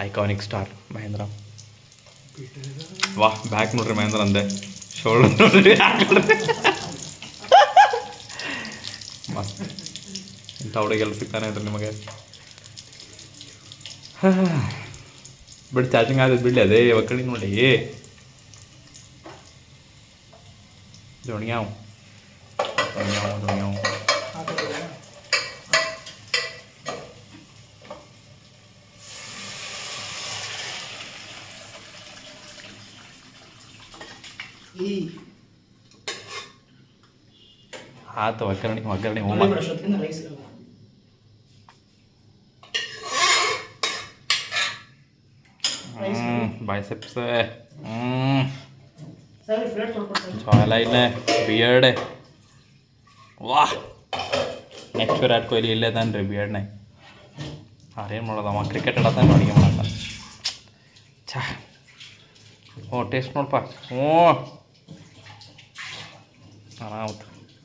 Iconic star Mahendra. ವಾಹ್ back ನೋಡ್ರಿ ಮಹೇಂದ್ರ ಅಂದೆ, ಶೋಲ್ಡರ್ ನೋಡ್ರಿ ಮಸ್ತ್. ಇಂಥ ಹುಡುಗೆಲ್ಲ ಸಿಗ್ತಾನೆ ಇದ್ರಿ ನಿಮಗೆ. ಬಿಡಿ ಚಾರ್ಜಿಂಗ್ ಆದದ್ದು ಬಿಡಲಿ, ಅದೇ ಒಕ್ಕಡಿ ನೋಡಿ ದೊಣ್ಯಾವ್ ದೊಣ್ಯಾವ್ ದೊಣ್ಯಾವ್. ಆತು ಒಗ್ಗರಣೆ ಒಗ್ಗರಣೆ ಹೋಮ. ಬೈಸೆಪ್ಸ್ ಜಾಲ ಇಲ್ಲ, ಬಿಯರ್ಡ್. ವಾಹ್, ನೆಕ್ಸ್ಟ್ ವಿರಾಟ್ ಕೊಹ್ಲಿ ಇಲ್ಲೇ ತಾನೆ ರೀ ಬಿಯರ್ಡ್ನಾಗ. ಅವ್ರೇನು ಮಾಡೋದಮ್ಮ, ಕ್ರಿಕೆಟ್ ಆಡತಾನೆ ಅಡುಗೆ ಮಾಡತ್ತಾನೆ. ಛಾ, ಟೇಸ್ಟ್ ನೋಡಪ್ಪ. ಆರಾಮತ್ತು.